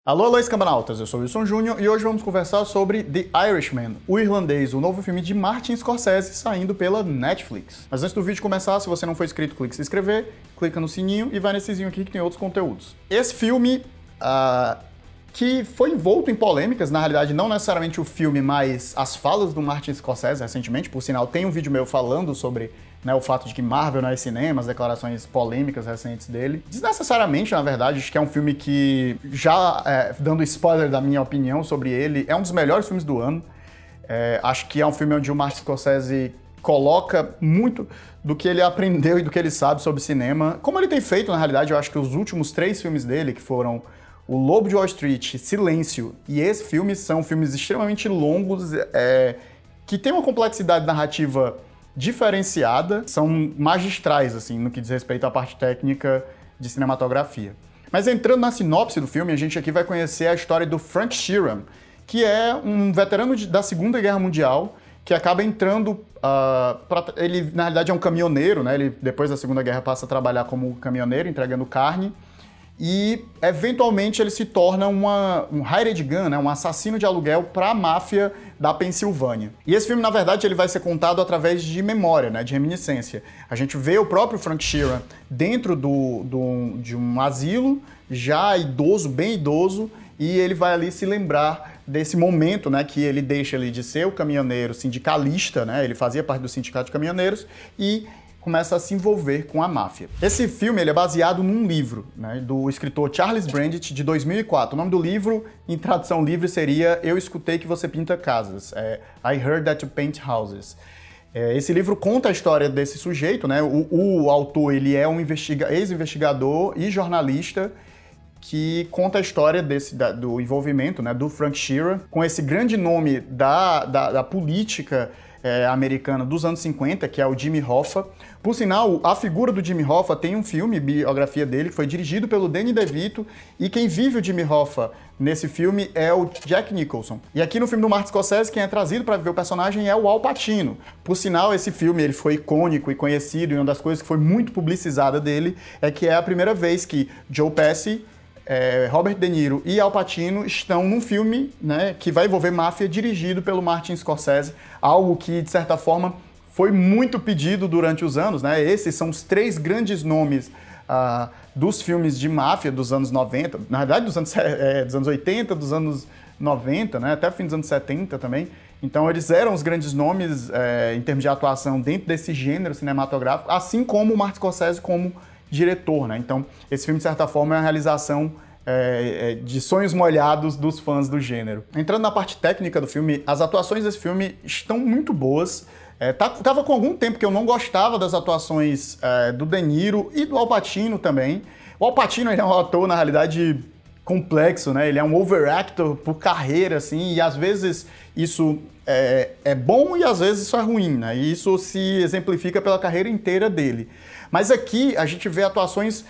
Alô, alô, escambanautas! Eu sou o Wilson Júnior e hoje vamos conversar sobre The Irishman, o irlandês, o novo filme de Martin Scorsese saindo pela Netflix. Mas antes do vídeo começar, se você não for inscrito, clique em se inscrever, clica no sininho e vai nessezinho aqui que tem outros conteúdos. Esse filme, que foi envolto em polêmicas, na realidade não necessariamente o filme, mas as falas do Martin Scorsese recentemente, por sinal tem um vídeo meu falando sobre o fato de que Marvel não é cinema, as declarações polêmicas recentes dele. Desnecessariamente, na verdade, acho que é um filme que, já dando spoiler da minha opinião sobre ele, é um dos melhores filmes do ano. Acho que é um filme onde o Martin Scorsese coloca muito do que ele aprendeu e do que ele sabe sobre cinema. Como ele tem feito, na realidade, eu acho que os últimos 3 filmes dele, que foram O Lobo de Wall Street, Silêncio e esse filme, são filmes extremamente longos, que tem uma complexidade narrativa diferenciada, são magistrais, assim, no que diz respeito à parte técnica de cinematografia. Mas entrando na sinopse do filme, a gente aqui vai conhecer a história do Frank Sheeran, que é um veterano da Segunda Guerra Mundial, que acaba entrando... ele, na realidade, é um caminhoneiro, né? Ele, depois da Segunda Guerra, passa a trabalhar como caminhoneiro, entregando carne, e, eventualmente, ele se torna um hired gun, né? Um assassino de aluguel para a máfia da Pensilvânia. E esse filme, na verdade, ele vai ser contado através de memória, né? De reminiscência. A gente vê o próprio Frank Sheeran dentro de um asilo, já idoso, bem idoso, e ele vai ali se lembrar desse momento, né, que ele deixa ali de ser o caminhoneiro sindicalista, né? Ele fazia parte do sindicato de caminhoneiros e começa a se envolver com a máfia. Esse filme ele é baseado num livro, né, do escritor Charles Brandit, de 2004. O nome do livro, em tradução livre, seria Eu Escutei Que Você Pinta Casas. I Heard That You Paint Houses. Esse livro conta a história desse sujeito, né? O autor ele é um ex-investigador e jornalista que conta a história do envolvimento, né, do Frank Sheeran com esse grande nome da política americana dos anos 50, que é o Jimmy Hoffa. Por sinal, a figura do Jimmy Hoffa tem um filme, biografia dele, que foi dirigido pelo Danny DeVito, e quem vive o Jimmy Hoffa nesse filme é o Jack Nicholson. E aqui no filme do Martin Scorsese, quem é trazido para viver o personagem é o Al Pacino. Por sinal, esse filme ele foi icônico e conhecido, e uma das coisas que foi muito publicizada dele é que é a primeira vez que Joe Pesci, Robert De Niro e Al Pacino estão num filme, né, que vai envolver máfia, dirigido pelo Martin Scorsese, algo que, de certa forma, foi muito pedido durante os anos, né? Esses são os 3 grandes nomes dos filmes de máfia dos anos 90, na verdade dos anos 80, dos anos 90, né, até o fim dos anos 70 também. Então eles eram os grandes nomes em termos de atuação dentro desse gênero cinematográfico, assim como o Martin Scorsese como diretor, né? Então, esse filme, de certa forma, é uma realização de sonhos molhados dos fãs do gênero. Entrando na parte técnica do filme, as atuações desse filme estão muito boas. Tava com algum tempo que eu não gostava das atuações do De Niro e do Al Pacino também. O Al Pacino ele é um ator, na realidade, complexo, né? Ele é um overactor por carreira, assim, e às vezes isso é bom e às vezes isso é ruim, né? E isso se exemplifica pela carreira inteira dele. Mas aqui a gente vê atuações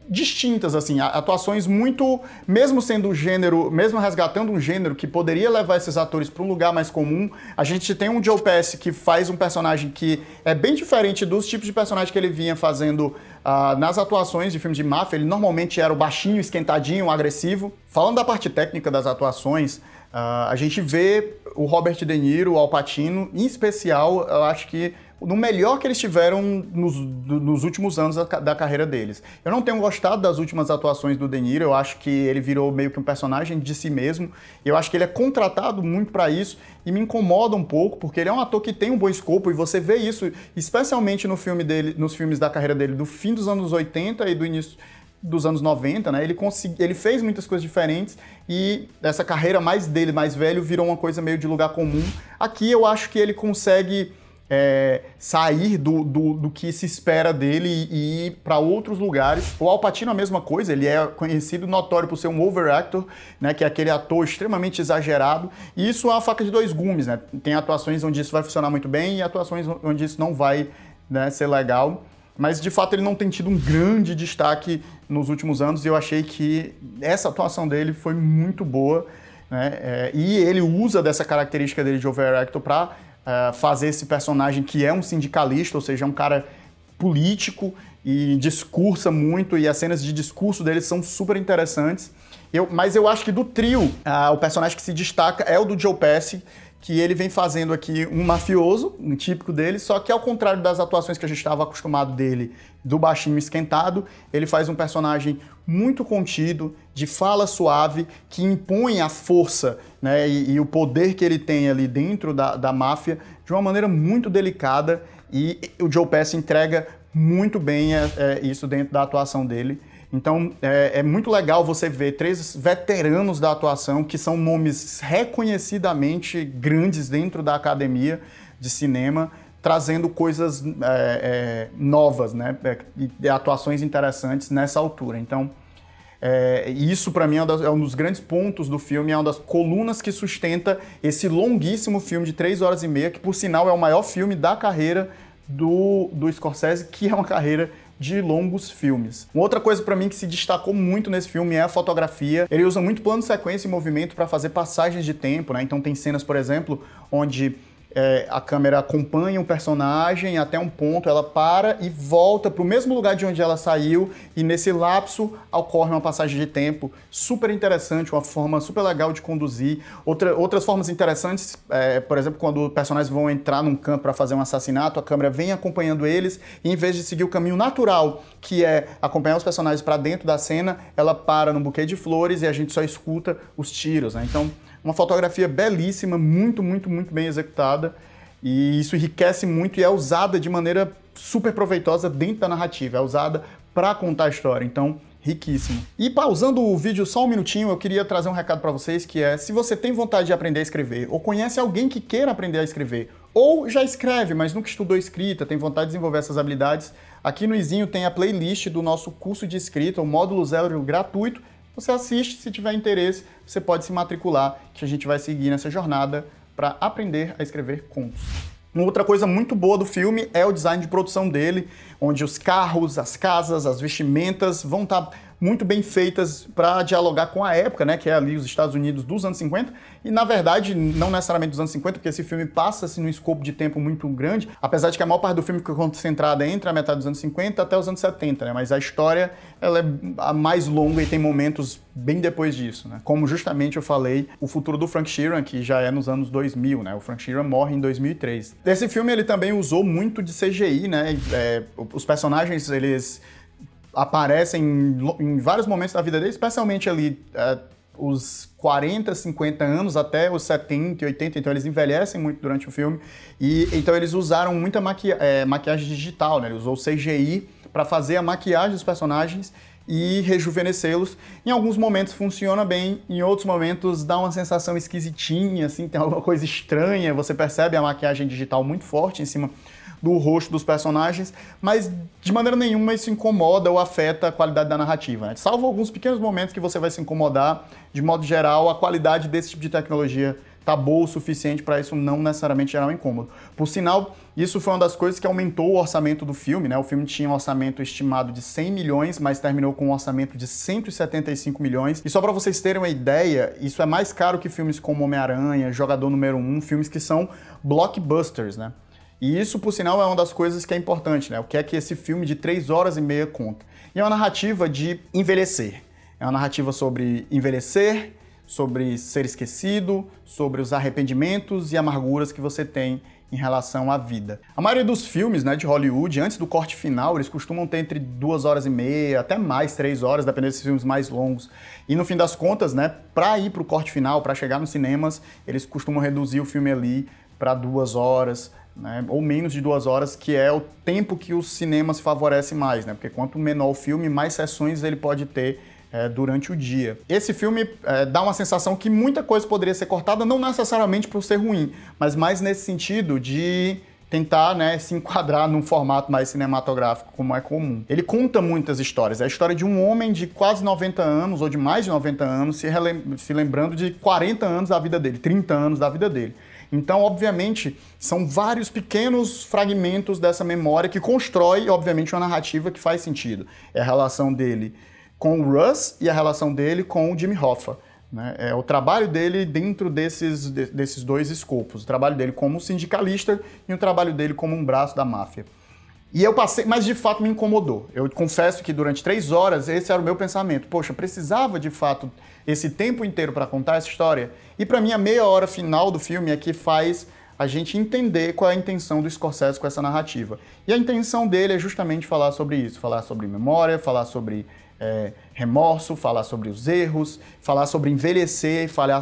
distintas, assim, atuações muito, mesmo sendo um gênero, mesmo resgatando um gênero que poderia levar esses atores para um lugar mais comum, a gente tem um Joe Pesci que faz um personagem que é bem diferente dos tipos de personagem que ele vinha fazendo nas atuações de filmes de máfia. Ele normalmente era o baixinho, esquentadinho, agressivo. Falando da parte técnica das atuações, a gente vê o Robert De Niro, o Al Pacino, em especial, eu acho que no melhor que eles tiveram nos últimos anos da carreira deles. Eu não tenho gostado das últimas atuações do De Niro, eu acho que ele virou meio que um personagem de si mesmo, eu acho que ele é contratado muito para isso, e me incomoda um pouco, porque ele é um ator que tem um bom escopo, e você vê isso, especialmente nos filmes da carreira dele do fim dos anos 80 e do início dos anos 90, né? Ele fez muitas coisas diferentes e essa carreira mais dele, mais velho, virou uma coisa meio de lugar comum. Aqui eu acho que ele consegue sair do que se espera dele e ir para outros lugares. O Al Pacino a mesma coisa, ele é conhecido, notório por ser um overactor, né, que é aquele ator extremamente exagerado, e isso é uma faca de 2 gumes, né? Tem atuações onde isso vai funcionar muito bem e atuações onde isso não vai, né, ser legal. Mas, de fato, ele não tem tido um grande destaque nos últimos anos, e eu achei que essa atuação dele foi muito boa, né? E ele usa dessa característica dele de overactor para fazer esse personagem que é um sindicalista, ou seja, é um cara político e discursa muito, e as cenas de discurso dele são super interessantes. Mas eu acho que do trio, o personagem que se destaca é o do Joe Pesci, que ele vem fazendo aqui um mafioso, um típico dele, só que ao contrário das atuações que a gente estava acostumado dele, do baixinho esquentado, ele faz um personagem muito contido, de fala suave, que impõe a força, né, e o poder que ele tem ali dentro da máfia de uma maneira muito delicada, e o Joe Pesci entrega muito bem isso dentro da atuação dele. Então, é muito legal você ver 3 veteranos da atuação, que são nomes reconhecidamente grandes dentro da academia de cinema, trazendo coisas novas, né? E atuações interessantes nessa altura. Então, isso para mim é um dos grandes pontos do filme, é uma das colunas que sustenta esse longuíssimo filme de 3 horas e meia, que por sinal é o maior filme da carreira do Scorsese, que é uma carreira de longos filmes. Uma outra coisa para mim que se destacou muito nesse filme é a fotografia. Ele usa muito plano de sequência e movimento para fazer passagens de tempo, né? Então tem cenas, por exemplo, onde a câmera acompanha um personagem até um ponto, ela para e volta para o mesmo lugar de onde ela saiu, e nesse lapso ocorre uma passagem de tempo super interessante, uma forma super legal de conduzir. Outras formas interessantes, por exemplo, quando personagens vão entrar num campo para fazer um assassinato, a câmera vem acompanhando eles, e em vez de seguir o caminho natural, que é acompanhar os personagens para dentro da cena, ela para num buquê de flores e a gente só escuta os tiros, né? Então, uma fotografia belíssima, muito, muito, muito bem executada, e isso enriquece muito e é usada de maneira super proveitosa dentro da narrativa, é usada para contar a história, então riquíssimo. E pausando o vídeo só um minutinho, eu queria trazer um recado para vocês, que é: se você tem vontade de aprender a escrever, ou conhece alguém que queira aprender a escrever, ou já escreve, mas nunca estudou escrita, tem vontade de desenvolver essas habilidades, aqui no izinho tem a playlist do nosso curso de escrita, o módulo 0 gratuito. Você assiste, se tiver interesse, você pode se matricular, que a gente vai seguir nessa jornada para aprender a escrever contos. Uma outra coisa muito boa do filme é o design de produção dele, onde os carros, as casas, as vestimentas vão estar muito bem feitas para dialogar com a época, né, que é ali os Estados Unidos dos anos 50, e na verdade não necessariamente dos anos 50, porque esse filme passa-se num escopo de tempo muito grande, apesar de que a maior parte do filme fica concentrada entre a metade dos anos 50 até os anos 70, né, mas a história ela é a mais longa e tem momentos bem depois disso, né, como justamente eu falei, o futuro do Frank Sheeran, que já é nos anos 2000, né, o Frank Sheeran morre em 2003. Esse filme ele também usou muito de CGI, né, os personagens eles aparecem em vários momentos da vida dele, especialmente ali os 40, 50 anos até os 70 e 80, então eles envelhecem muito durante o filme, e então eles usaram muita maquiagem digital, né? Ele usou CGI para fazer a maquiagem dos personagens e rejuvenescê-los. Em alguns momentos funciona bem, em outros momentos dá uma sensação esquisitinha, assim, tem alguma coisa estranha, você percebe a maquiagem digital muito forte em cima do rosto dos personagens, mas de maneira nenhuma isso incomoda ou afeta a qualidade da narrativa, né? Salvo alguns pequenos momentos que você vai se incomodar, de modo geral, a qualidade desse tipo de tecnologia tá boa o suficiente para isso não necessariamente gerar um incômodo. Por sinal, isso foi uma das coisas que aumentou o orçamento do filme, né? O filme tinha um orçamento estimado de 100 milhões, mas terminou com um orçamento de 175 milhões. E só para vocês terem uma ideia, isso é mais caro que filmes como Homem-Aranha, Jogador Número 1, filmes que são blockbusters, né? E isso, por sinal, é uma das coisas que é importante, né? O que é que esse filme de 3 horas e meia conta? E é uma narrativa de envelhecer. É uma narrativa sobre envelhecer, sobre ser esquecido, sobre os arrependimentos e amarguras que você tem em relação à vida. A maioria dos filmes, né, de Hollywood, antes do corte final, eles costumam ter entre 2 horas e meia, até mais, 3 horas, dependendo desses filmes mais longos. E no fim das contas, né, para ir para o corte final, para chegar nos cinemas, eles costumam reduzir o filme ali para 2 horas, né, ou menos de 2 horas, que é o tempo que os cinemas favorecem mais, né? Porque quanto menor o filme, mais sessões ele pode ter durante o dia. Esse filme dá uma sensação que muita coisa poderia ser cortada, não necessariamente por ser ruim, mas mais nesse sentido de tentar, né, se enquadrar num formato mais cinematográfico, como é comum. Ele conta muitas histórias. É a história de um homem de quase 90 anos, ou de mais de 90 anos, se lembrando de 40 anos da vida dele, 30 anos da vida dele. Então, obviamente, são vários pequenos fragmentos dessa memória que constrói, obviamente, uma narrativa que faz sentido. É a relação dele com o Russ e a relação dele com o Jimmy Hoffa, né? É o trabalho dele dentro desses dois escopos. O trabalho dele como sindicalista e o trabalho dele como um braço da máfia. E eu passei, mas de fato me incomodou. Eu confesso que durante 3 horas esse era o meu pensamento. Poxa, precisava de fato esse tempo inteiro para contar essa história? E para mim a meia hora final do filme é que faz a gente entender qual é a intenção do Scorsese com essa narrativa. E a intenção dele é justamente falar sobre isso, falar sobre memória, falar sobre remorso, falar sobre os erros, falar sobre envelhecer, falar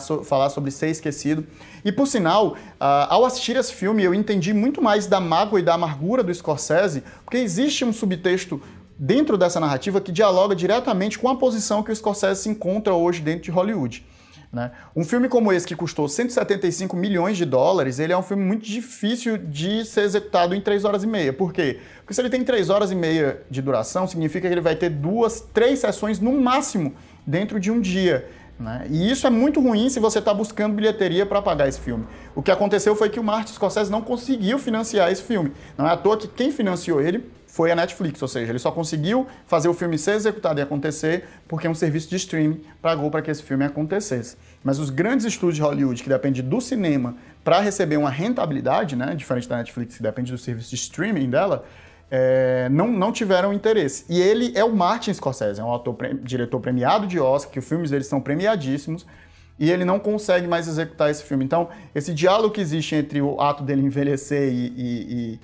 sobre ser esquecido. E por sinal, ao assistir esse filme, eu entendi muito mais da mágoa e da amargura do Scorsese, porque existe um subtexto dentro dessa narrativa que dialoga diretamente com a posição que o Scorsese se encontra hoje dentro de Hollywood. Né? Um filme como esse, que custou 175 milhões de dólares, ele é um filme muito difícil de ser executado em 3 horas e meia. Por quê? Porque se ele tem 3 horas e meia de duração, significa que ele vai ter 2, 3 sessões no máximo dentro de um dia. Né? E isso é muito ruim se você está buscando bilheteria para pagar esse filme. O que aconteceu foi que o Martin Scorsese não conseguiu financiar esse filme. Não é à toa que quem financiou ele foi a Netflix, ou seja, ele só conseguiu fazer o filme ser executado e acontecer porque um serviço de streaming pagou para que esse filme acontecesse. Mas os grandes estúdios de Hollywood, que dependem do cinema para receber uma rentabilidade, né, diferente da Netflix, que depende do serviço de streaming dela, não tiveram interesse. E ele é o Martin Scorsese, é um diretor premiado de Oscar, que os filmes dele são premiadíssimos, e ele não consegue mais executar esse filme. Então, esse diálogo que existe entre o ato dele envelhecer e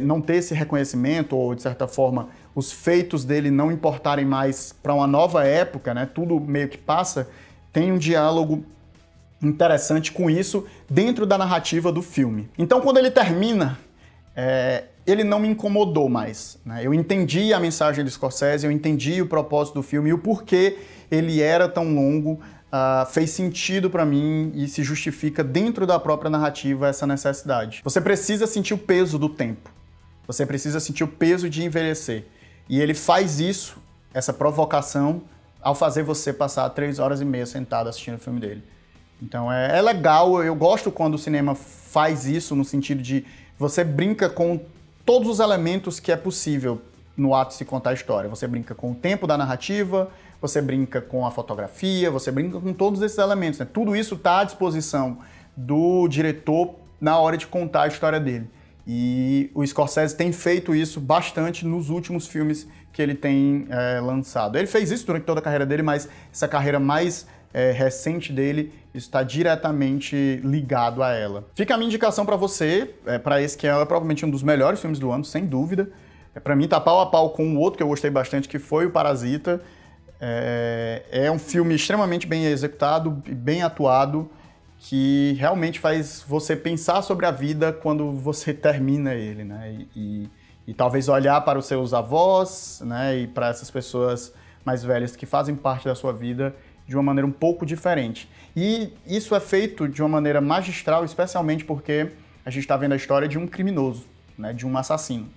não ter esse reconhecimento, ou de certa forma, os feitos dele não importarem mais para uma nova época, né? Tudo meio que passa, tem um diálogo interessante com isso dentro da narrativa do filme. Então, quando ele termina, ele não me incomodou mais. Né? Eu entendi a mensagem do Scorsese, eu entendi o propósito do filme e o porquê ele era tão longo. Fez sentido para mim e se justifica dentro da própria narrativa essa necessidade. Você precisa sentir o peso do tempo. Você precisa sentir o peso de envelhecer. E ele faz isso, essa provocação, ao fazer você passar 3 horas e meia sentado assistindo o filme dele. Então é legal, eu gosto quando o cinema faz isso, no sentido de você brinca com todos os elementos que é possível no ato de se contar a história. Você brinca com o tempo da narrativa, você brinca com a fotografia, você brinca com todos esses elementos. Né? Tudo isso está à disposição do diretor na hora de contar a história dele. E o Scorsese tem feito isso bastante nos últimos filmes que ele tem lançado. Ele fez isso durante toda a carreira dele, mas essa carreira mais recente dele está diretamente ligado a ela. Fica a minha indicação para você, para esse que é provavelmente um dos melhores filmes do ano, sem dúvida. Para mim tá pau a pau com o outro que eu gostei bastante, que foi o Parasita. É um filme extremamente bem executado, bem atuado, que realmente faz você pensar sobre a vida quando você termina ele, né? E talvez olhar para os seus avós, né? E para essas pessoas mais velhas que fazem parte da sua vida de uma maneira um pouco diferente. E isso é feito de uma maneira magistral, especialmente porque a gente está vendo a história de um criminoso, né? De um assassino.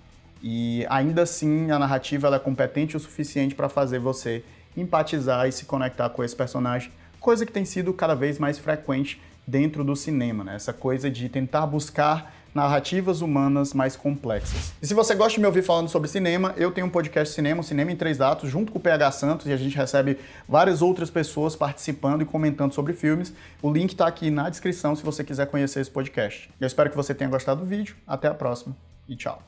E ainda assim a narrativa ela é competente o suficiente para fazer você empatizar e se conectar com esse personagem, coisa que tem sido cada vez mais frequente dentro do cinema, né? Essa coisa de tentar buscar narrativas humanas mais complexas. E se você gosta de me ouvir falando sobre cinema, eu tenho um podcast Cinema, Cinema em 3 Atos, junto com o PH Santos, e a gente recebe várias outras pessoas participando e comentando sobre filmes. O link está aqui na descrição se você quiser conhecer esse podcast. Eu espero que você tenha gostado do vídeo. Até a próxima e tchau.